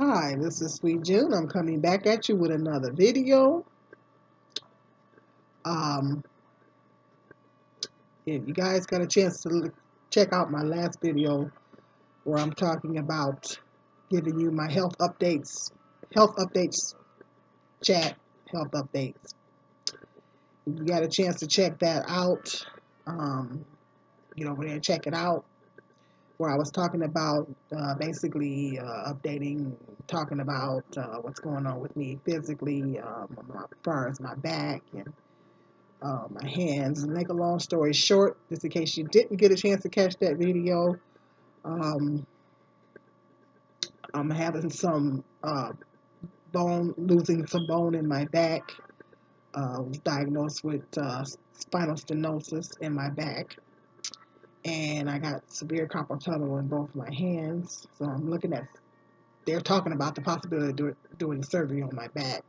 Hi, this is Sweet June. I'm coming back at you with another video. Um, if you guys got a chance to check out my last video where I'm talking about giving you my health updates chat, health updates. If you got a chance to check that out, um, get over there and check it out. Where I was talking about basically updating, talking about what's going on with me physically, as far as my back and my hands. Make a long story short, just in case you didn't get a chance to catch that video, um, I'm having some losing some bone in my back. I was diagnosed with spinal stenosis in my back, and I got severe carpal tunnel in both my hands. So I'm looking at, they're talking about the possibility of doing surgery on my back,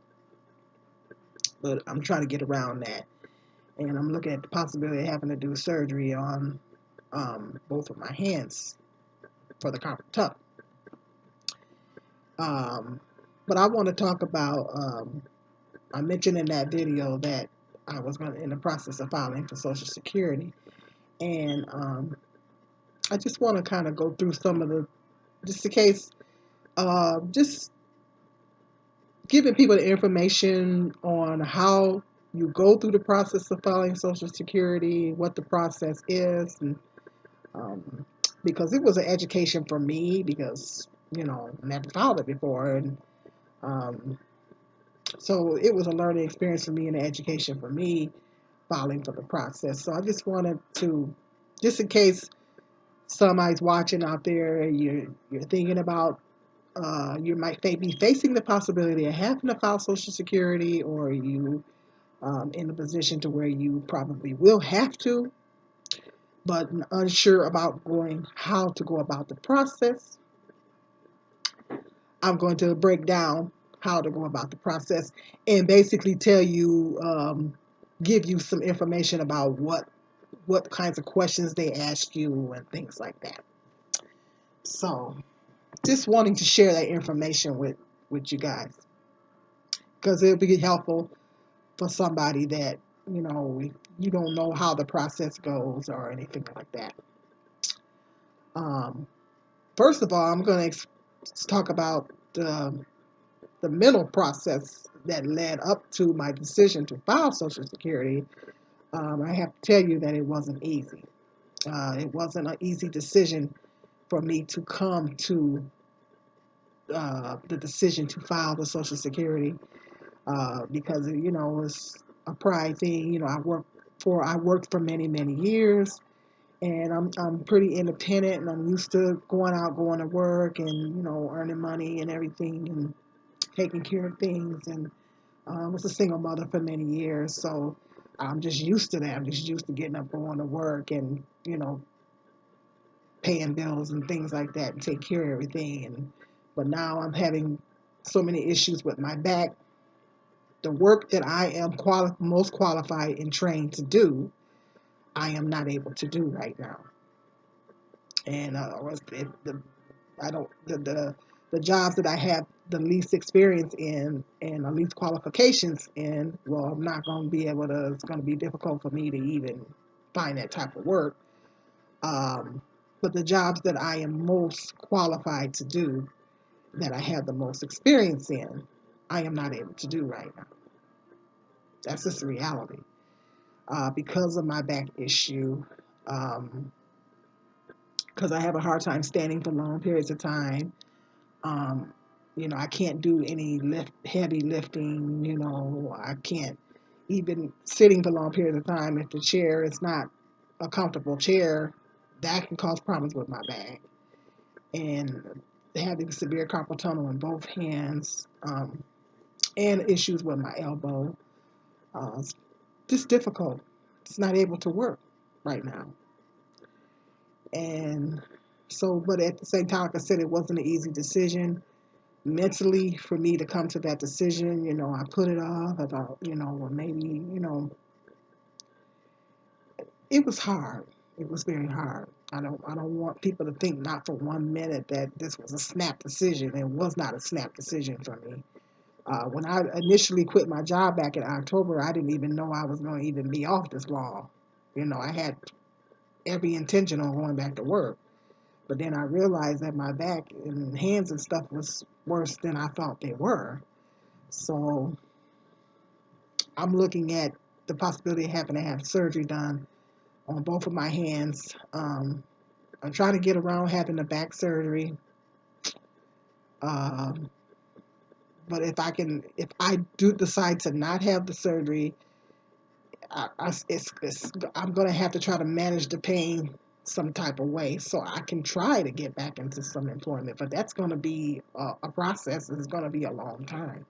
but I'm trying to get around that. And I'm looking at the possibility of having to do surgery on both of my hands for the carpal tunnel. Um, but I want to talk about, I mentioned in that video that I was going in the process of filing for Social Security. And I just want to kind of go through some of just in case, just giving people the information on how you go through the process of filing Social Security, what the process is, and um, because it was an education for me because never filed it before, and um, so it was a learning experience for me and an education for me filing for the process. So I just wanted to, just in case somebody's watching out there, you're thinking about you might be facing the possibility of having to file Social Security, or you in a position to where you probably will have to, but unsure about going how to go about the process. I'm going to break down how to go about the process and basically tell you, give you some information about what kinds of questions they ask you and things like that. So, just wanting to share that information with you guys because it'll be helpful for somebody that you don't know how the process goes or anything like that. Um, First of all, I'm going to talk about the mental process that led up to my decision to file Social Security. I have to tell you that it wasn't easy. It wasn't an easy decision for me to come to the decision to file the Social Security because it's a pride thing. I worked for many years, and I'm pretty independent, and I'm used to going to work, and earning money and everything, and taking care of things. And I was a single mother for many years, so I'm just used to that. I'm just used to getting up, going to work, and paying bills and things like that, and take care of everything. But now I'm having so many issues with my back. The work that I am most qualified and trained to do, I am not able to do right now. And I don't the jobs that I have the least experience in and the least qualifications in, well, I'm not going to be able to. It's going to be difficult for me to even find that type of work. Um, but the jobs that I am most qualified to do, that I have the most experience in, I am not able to do right now. That's just the reality. Because of my back issue, um, because I have a hard time standing for long periods of time. Um, I can't do any heavy lifting. I can't even sitting for long periods of time. If the chair is not a comfortable chair, that can cause problems with my back. And having severe carpal tunnel in both hands, and issues with my elbow, it's just difficult. It's not able to work right now. And so, but at the same time, like I said, it wasn't an easy decision mentally for me to come to that decision. I put it off. I thought, well, maybe, it was hard. It was very hard. I don't want people to think not for 1 minute that this was a snap decision. It was not a snap decision for me. When I initially quit my job back in October, I didn't even know I was going to even be off this long. I had every intention on going back to work. But then I realized that my back and hands and stuff was worse than I thought they were. So I'm looking at the possibility of having to have surgery done on both of my hands. I'm trying to get around having the back surgery. Um, but if I do decide to not have the surgery, I'm going to have to try to manage the pain some type of way so I can try to get back into some employment. But that's going to be a process. It's going to be a long time.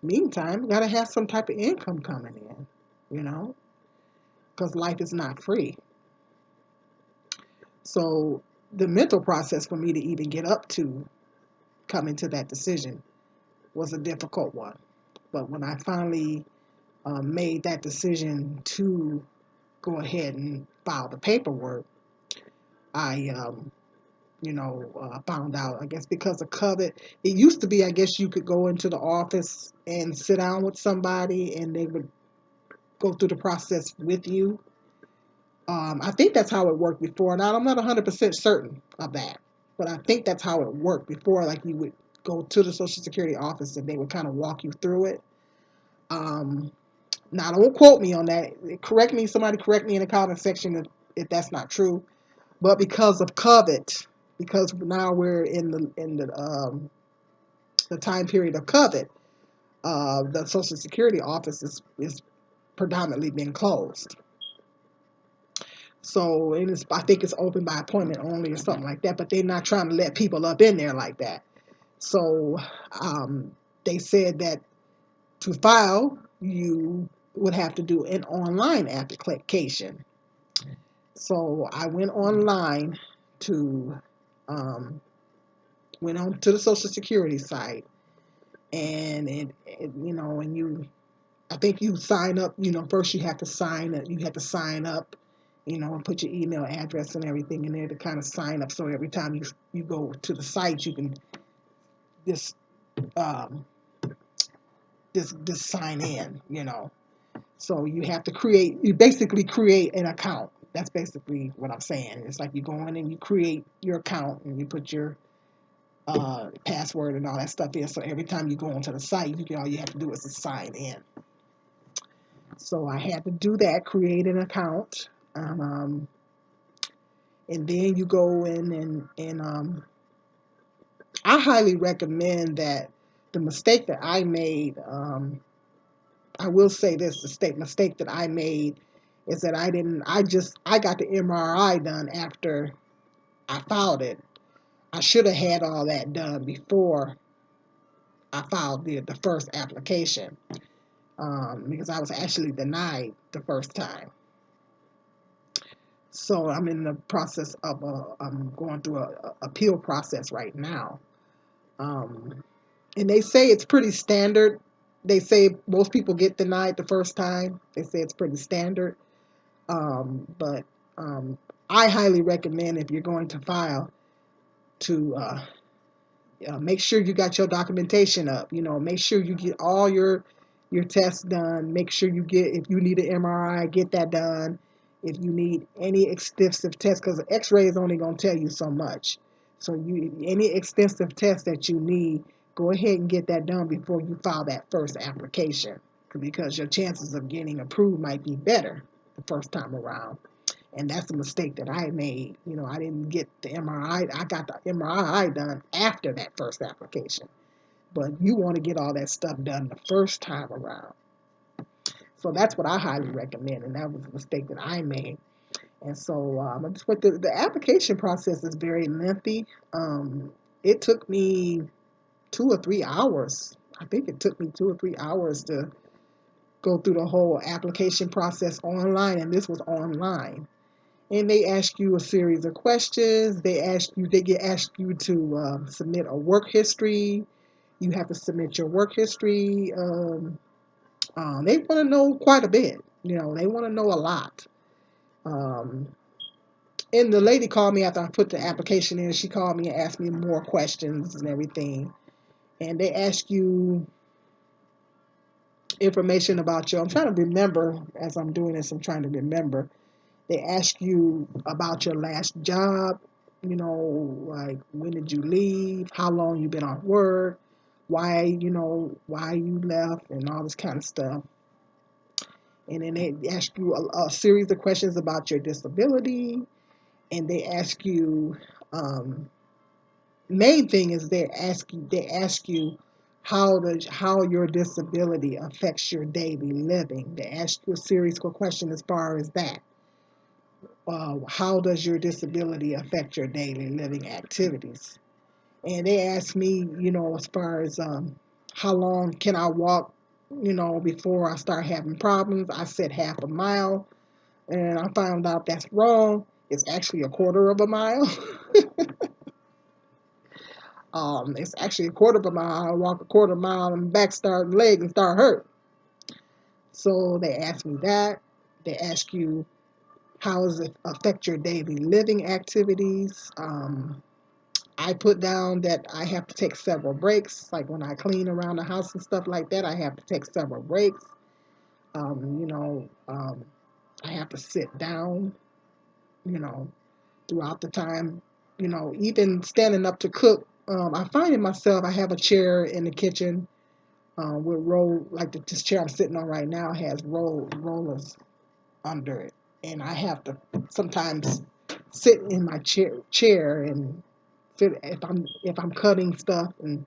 Meantime, got to have some type of income coming in, you know, because life is not free. So the mental process for me to even get up to coming to that decision was a difficult one. But when I finally made that decision to go ahead and file the paperwork, I, found out, I guess because of COVID, it used to be, I guess you could go into the office and sit down with somebody and they would go through the process with you. I think that's how it worked before. Now, I'm not 100% certain of that, but I think that's how it worked before. Like you would go to the Social Security office and they would kind of walk you through it. Um, Now, don't quote me on that. Somebody correct me in the comment section if that's not true. But because of COVID, because now we're in the time period of COVID, the Social Security office is predominantly been closed. So I think it's open by appointment only or something like that. But they're not trying to let people up in there like that. So um, they said that to file, you would have to do an online application. So I went online to um, went on to the Social Security site, and and I think you sign up. First you have to sign it. You have to sign up, and put your email address and everything in there to kind of sign up. So every time you go to the site, you can just um, just sign in. So you basically create an account. That's basically what I'm saying. It's like you go in and you create your account and you put your password and all that stuff in. So every time you go onto the site, all you have to do is to sign in. So I had to do that, create an account, and then you go in and I highly recommend that the mistake that I made. I will say this: the mistake that I made is that I got the MRI done after I filed it. I should have had all that done before I filed the first application, because I was actually denied the first time. So I'm in the process of I'm going through a appeal process right now, um, and they say it's pretty standard. They say most people get denied the first time. They say it's pretty standard. But I highly recommend if you're going to file to make sure you got your documentation up. Make sure you get all your tests done. Make sure if you need an MRI, get that done. If you need any extensive tests, because the X-ray is only going to tell you so much. So any extensive test that you need, go ahead and get that done before you file that first application, because your chances of getting approved might be better the first time around. And that's a mistake that I made. I didn't get the MRI. I got the MRI done after that first application. But you want to get all that stuff done the first time around. So that's what I highly recommend. And that was a mistake that I made. And so but the application process is very lengthy. It took me 2 or 3 hours. I think it took me 2 or 3 hours to go through the whole application process online. And this was online. And they ask you a series of questions. They get asked you to submit a work history. You have to submit your work history. They want to know quite a bit. They want to know a lot. Um, And the lady called me after I put the application in. She called me and asked me more questions and everything. And they ask you information about you. I'm trying to remember as I'm doing this. I'm trying to remember. They ask you about your last job. Like when did you leave? How long you been off work? Why you left and all this kind of stuff. And then they ask you a series of questions about your disability, and they ask you main thing is they ask you how your disability affects your daily living. They ask you a series of questions as far as that. How does your disability affect your daily living activities? And they asked me, as far as how long can I walk, before I start having problems. I said half a mile, and I found out that's wrong. It's actually a quarter of a mile. It's actually a quarter of a mile. I walk a quarter mile and leg and start hurt. So they asked me that. They ask you how does it affect your daily living activities. I put down that I have to take several breaks, like when I clean around the house and stuff like that. I have to take several breaks. Um, you know, um, I have to sit down. You know, throughout the time. Even standing up to cook. I find in myself, I have a chair in the kitchen with like this chair I'm sitting on right now has rollers under it, and I have to sometimes sit in my chair and sit if I'm cutting stuff and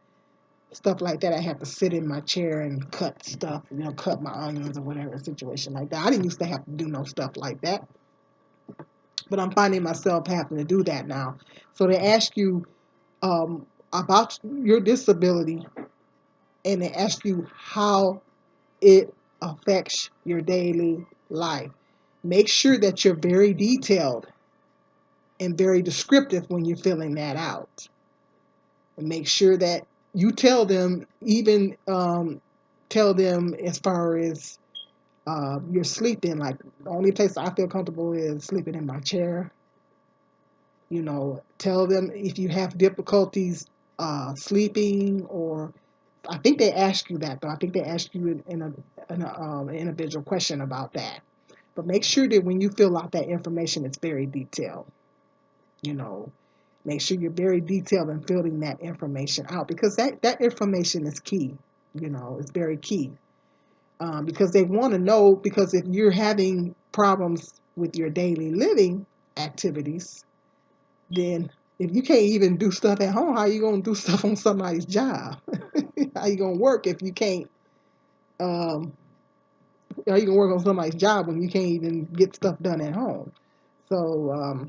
stuff like that. I have to sit in my chair and cut stuff, cut my onions or whatever situation like that. I didn't used to have to do no stuff like that, but I'm finding myself having to do that now. So they ask you about your disability, and they ask you how it affects your daily life. Make sure that you're very detailed and very descriptive when you're filling that out. And make sure that you tell them, even tell them as far as you're sleeping. Like the only place I feel comfortable is sleeping in my chair. Tell them if you have difficulties sleeping, or I think they ask you that though. I think they ask you in an individual question about that. But make sure that when you fill out that information, it's very detailed. You know, make sure you're very detailed in filling that information out, because that information is key. It's very key, because they want to know. Because if you're having problems with your daily living activities, then if you can't even do stuff at home, how you gonna do stuff on somebody's job? How you gonna work if you can't? Um, how you gonna work on somebody's job when you can't even get stuff done at home? So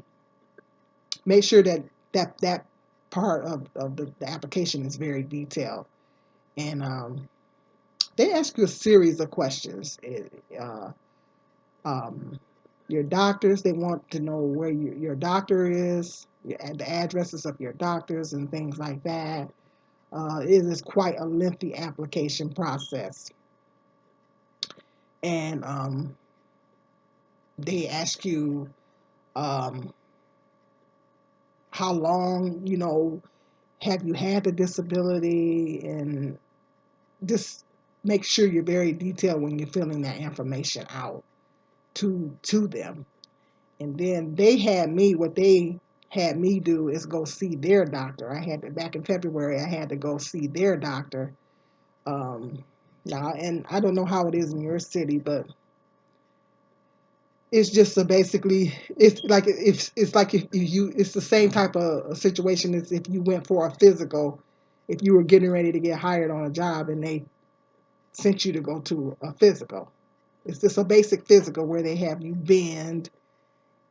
make sure that part of the application is very detailed, and they ask you a series of questions. Um, your doctors, they want to know where your doctor is, the addresses of your doctors, and things like that. It is quite a lengthy application process. And they ask you um, how long, have you had the disability, and just make sure you're very detailed when you're filling that information out to them. And then what they had me do is go see their doctor. Back in February, I had to go see their doctor. Now, and I don't know how it is in your city, but it's just basically it's the same type of situation as if you went for a physical, if you were getting ready to get hired on a job and they sent you to go to a physical. It's just a basic physical where they have you bend,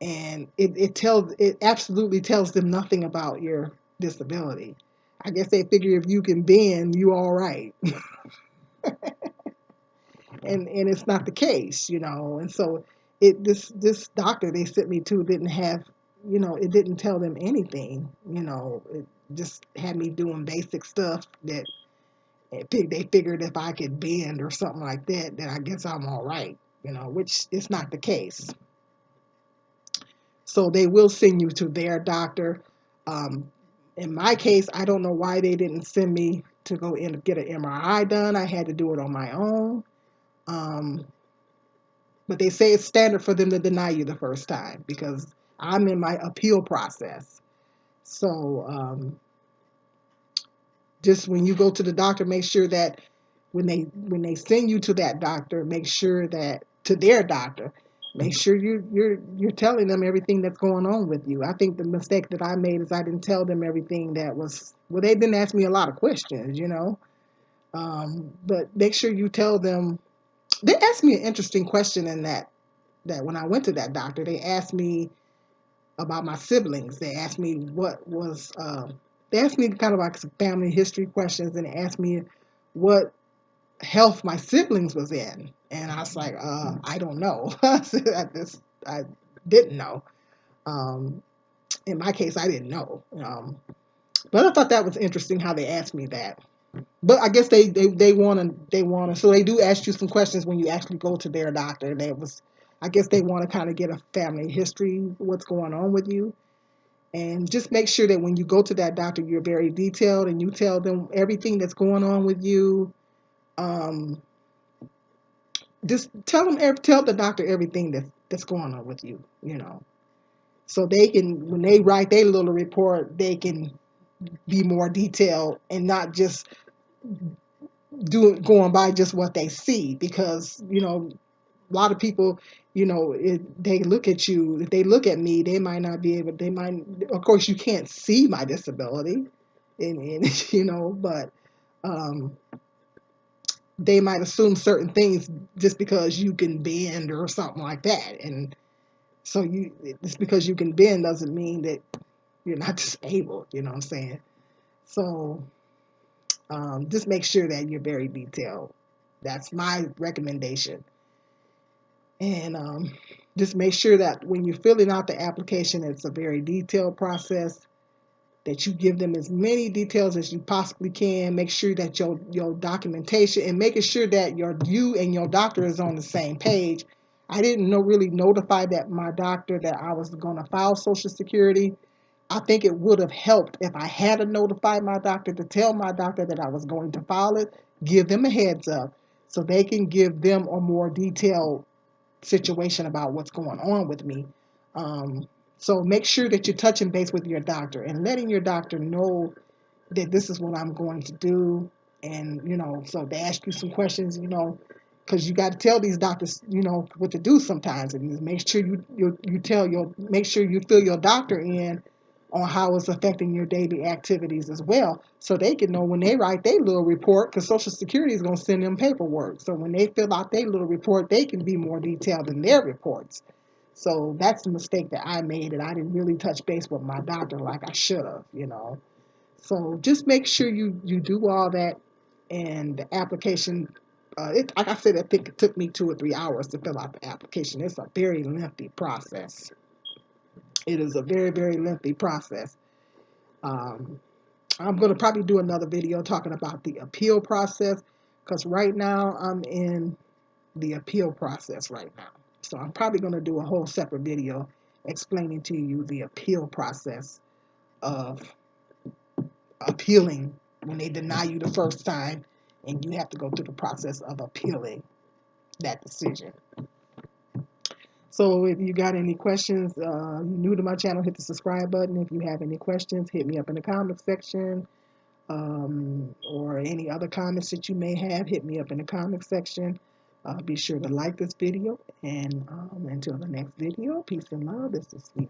and it absolutely tells them nothing about your disability. I guess they figure if you can bend, you all right. And it's not the case, And so this doctor they sent me to didn't have, it didn't tell them anything. It just had me doing basic stuff that they figured if I could bend or something like that, then I guess I'm all right. Which is not the case. So they will send you to their doctor. Um, in my case, I don't know why they didn't send me to go in get an MRI done. I had to do it on my own. Um, but they say it's standard for them to deny you the first time because I'm in my appeal process. So just when you go to the doctor, make sure that when they send you to that doctor, make sure that to their doctor, make sure you're telling them everything that's going on with you. I think the mistake that I made is I didn't tell them everything that was well. They didn't ask me a lot of questions, but make sure you tell them. They asked me an interesting question in that when I went to that doctor, they asked me about my siblings. They asked me what was. They asked me kind of like some family history questions, and they asked me what health my siblings was in, and I was like, I don't know. I didn't know. Um, in my case, I didn't know. But I thought that was interesting how they asked me that. But I guess they want to so they do ask you some questions when you actually go to their doctor. I guess they want to kind of get a family history, what's going on with you, and just make sure that when you go to that doctor, you're very detailed and you tell them everything that's going on with you. Um, just tell the doctor everything that's going on with you, so they can when they write their little report, they can be more detailed and not just going by just what they see because a lot of people they look at you if they look at me they might not be able they might of course you can't see my disability and but um they might assume certain things just because you can bend or something like that. And so it's because you can bend doesn't mean that you're not disabled. You know what I'm saying? So just make sure that you're very detailed. That's my recommendation. And just make sure that when you're filling out the application, it's a very detailed process. That you give them as many details as you possibly can. Make sure that your documentation and making sure that you and your doctor is on the same page. I didn't really notify that my doctor that I was going to file Social Security. I think it would have helped if I had notified my doctor to tell my doctor that I was going to file it, give them a heads up so they can give them a more detailed situation about what's going on with me. Um, so make sure that you're touching base with your doctor and letting your doctor know that this is what I'm going to do. And, so they ask you some questions, because you got to tell these doctors, what to do sometimes. And make sure make sure you fill your doctor in on how it's affecting your daily activities as well. So they can know when they write their little report, because Social Security is going to send them paperwork. So when they fill out their little report, they can be more detailed in their reports. So that's the mistake that I made, and I didn't really touch base with my doctor like I should have. So just make sure you do all that, and the application. Like I said, I think it took me 2 or 3 hours to fill out the application. It's a very lengthy process. It is a very, very lengthy process. Um, I'm going to probably do another video talking about the appeal process because right now I'm in the appeal process right now. So I'm probably going to do a whole separate video explaining to you the appeal process of appealing when they deny you the first time and you have to go through the process of appealing that decision. So if you got any questions, you're new to my channel, hit the subscribe button. If you have any questions, hit me up in the comment section. Or any other comments that you may have, hit me up in the comment section. Be sure to like this video. And until the next video, peace and love. This is Sweet.